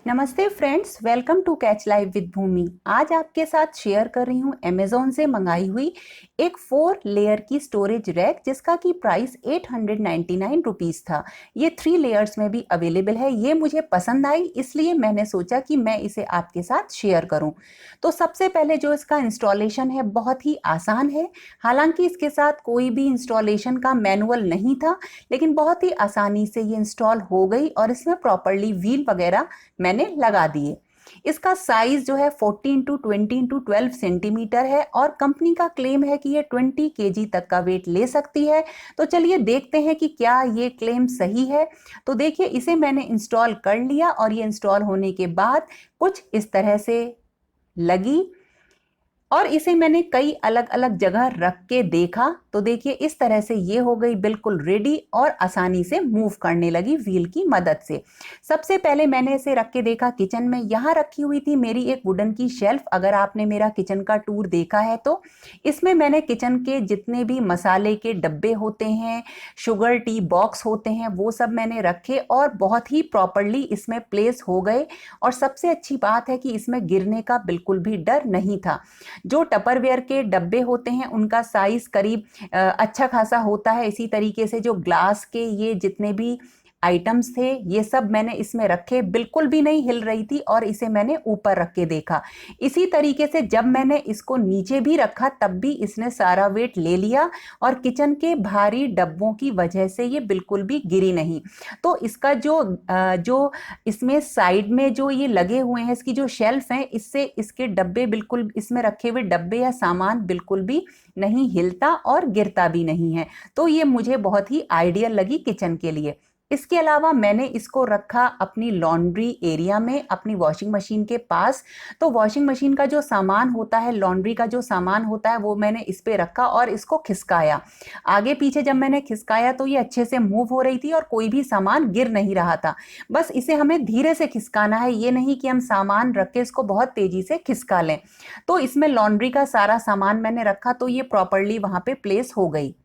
नमस्ते friends, welcome to catch live with Bhumi. आज आपके साथ शेयर कर रही हूँ अमेजोन से मंगाई हुई एक 4 लेयर की स्टोरेज रैक, जिसका की प्राइस 899 रुपीज़ था। ये 3 लेयर्स में भी अवेलेबल है। ये मुझे पसंद आई, इसलिए मैंने सोचा कि मैं इसे आपके साथ शेयर करूं। तो सबसे पहले जो इसका इंस्टॉलेशन है बहुत ही आसान है। हालांकि इसके साथ कोई भी इंस्टॉलेशन का मैनुअल नहीं था, लेकिन बहुत ही आसानी से ये इंस्टॉल हो गई और इसमें प्रॉपरली व्हील वगैरह मैंने लगा दिए। इसका साइज जो है 40 इंटू 20 इंटू 12 सेंटीमीटर है और कंपनी का क्लेम है कि ये 20 केजी तक का वेट ले सकती है। तो चलिए देखते हैं कि क्या ये क्लेम सही है। तो देखिए, इसे मैंने इंस्टॉल कर लिया और ये इंस्टॉल होने के बाद कुछ इस तरह से लगी और इसे मैंने कई अलग अलग जगह रख के देखा। तो देखिए, इस तरह से ये हो गई बिल्कुल रेडी और आसानी से मूव करने लगी व्हील की मदद से। सबसे पहले मैंने इसे रख के देखा किचन में। यहाँ रखी हुई थी मेरी एक वुडन की शेल्फ। अगर आपने मेरा किचन का टूर देखा है तो इसमें मैंने किचन के जितने भी मसाले के डब्बे होते हैं, शुगर टी बॉक्स होते हैं, वो सब मैंने रखे और बहुत ही प्रॉपरली इसमें प्लेस हो गए। और सबसे अच्छी बात है कि इसमें गिरने का बिल्कुल भी डर नहीं था। जो टपरवेयर के डब्बे होते हैं उनका साइज करीब अच्छा खासा होता है। इसी तरीके से जो ग्लास के ये जितने भी आइटम्स थे, ये सब मैंने इसमें रखे, बिल्कुल भी नहीं हिल रही थी और इसे मैंने ऊपर रख के देखा। इसी तरीके से जब मैंने इसको नीचे भी रखा तब भी इसने सारा वेट ले लिया और किचन के भारी डब्बों की वजह से ये बिल्कुल भी गिरी नहीं। तो इसका जो इसमें साइड में जो ये लगे हुए हैं, इसकी जो शेल्फ हैं, इससे इसके डब्बे बिल्कुल, इसमें रखे हुए डब्बे या सामान बिल्कुल भी नहीं हिलता और गिरता भी नहीं है। तो ये मुझे बहुत ही आइडियल लगी किचन के लिए। इसके अलावा मैंने इसको रखा अपनी लॉन्ड्री एरिया में, अपनी वॉशिंग मशीन के पास। तो वॉशिंग मशीन का जो सामान होता है, लॉन्ड्री का जो सामान होता है, वो मैंने इस पे रखा और इसको खिसकाया। आगे पीछे जब मैंने खिसकाया तो ये अच्छे से मूव हो रही थी और कोई भी सामान गिर नहीं रहा था। बस इसे हमें धीरे से खिसकाना है, ये नहीं कि हम सामान रख के इसको बहुत तेजी से खिसका लें। तो इसमें लॉन्ड्री का सारा सामान मैंने रखा तो ये प्रॉपरली वहां पे प्लेस हो गई।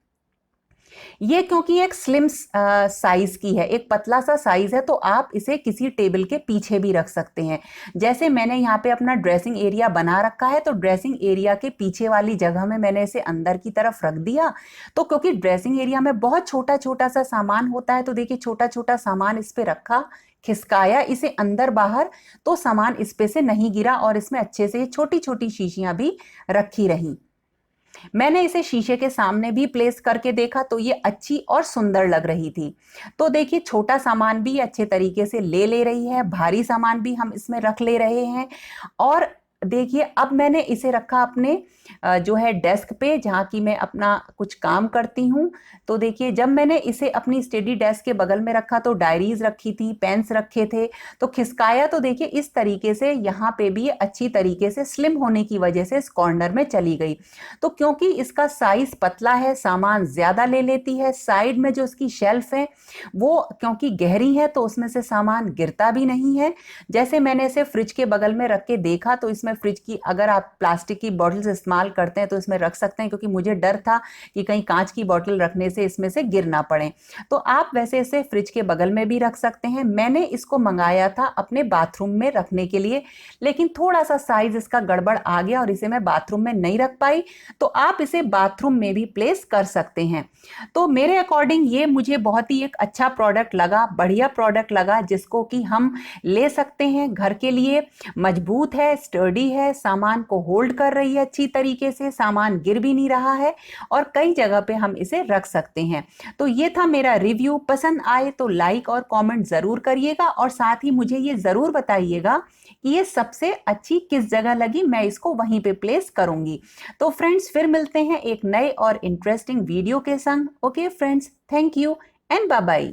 ये क्योंकि एक स्लिम साइज की है, एक पतला सा साइज है, तो आप इसे किसी टेबल के पीछे भी रख सकते हैं। जैसे मैंने यहाँ पे अपना ड्रेसिंग एरिया बना रखा है, तो ड्रेसिंग एरिया के पीछे वाली जगह में मैंने इसे अंदर की तरफ रख दिया। तो क्योंकि ड्रेसिंग एरिया में बहुत छोटा छोटा सा सामान होता है, तो देखिए छोटा छोटा सामान इस पे रखा, खिसकाया इसे अंदर बाहर, तो सामान इस पे से नहीं गिरा और इसमें अच्छे से छोटी छोटी शीशियां भी रखी रही। मैंने इसे शीशे के सामने भी प्लेस करके देखा तो ये अच्छी और सुंदर लग रही थी। तो देखिए, छोटा सामान भी अच्छे तरीके से ले रही है, भारी सामान भी हम इसमें रख ले रहे हैं। और देखिए, अब मैंने इसे रखा अपने जो है डेस्क पे, जहाँ की मैं अपना कुछ काम करती हूँ। तो देखिए, जब मैंने इसे अपनी स्टडी डेस्क के बगल में रखा तो डायरीज रखी थी, पेन्स रखे थे, तो खिसकाया तो देखिए इस तरीके से यहाँ पे भी अच्छी तरीके से स्लिम होने की वजह से इस कॉर्नर में चली गई। तो क्योंकि इसका साइज पतला है, सामान ज्यादा ले लेती है। साइड में जो इसकी शेल्फ है वो क्योंकि गहरी है, तो उसमें से सामान गिरता भी नहीं है। जैसे मैंने इसे फ्रिज के बगल में रख के देखा तो इसमें फ्रिज की, अगर आप प्लास्टिक की बॉटल्स इस्तेमाल करते हैं तो इसमें रख सकते हैं, क्योंकि मुझे डर था कि कहीं कांच की बॉटल रखने से इसमें से गिर ना पड़े। तो आप वैसे इसे फ्रिज के बगल में भी रख सकते हैं। मैंने इसको मंगाया था अपने बाथरूम में रखने के लिए, लेकिन थोड़ा सा साइज इसका गड़बड़ आ गया और इसे मैं बाथरूम में नहीं रख पाई। तो आप इसे बाथरूम में भी प्लेस कर सकते हैं। तो मेरे अकॉर्डिंग ये मुझे बहुत ही एक अच्छा प्रोडक्ट लगा, बढ़िया प्रोडक्ट लगा, जिसको कि हम ले सकते हैं घर के लिए। मजबूत है, स्टर्डी है, सामान को होल्ड कर रही है अच्छी तरीके से, सामान गिर भी नहीं रहा है और कई जगह पे हम इसे रख सकते हैं। तो ये था मेरा रिव्यू। पसंद आए तो लाइक और कमेंट जरूर करिएगा और साथ ही मुझे ये जरूर बताइएगा कि ये सबसे अच्छी किस जगह लगी, मैं इसको वहीं पे प्लेस करूंगी। तो फ्रेंड्स, फिर मिलते हैं एक नए और इंटरेस्टिंग वीडियो के संग। Okay friends, thank you and bye bye.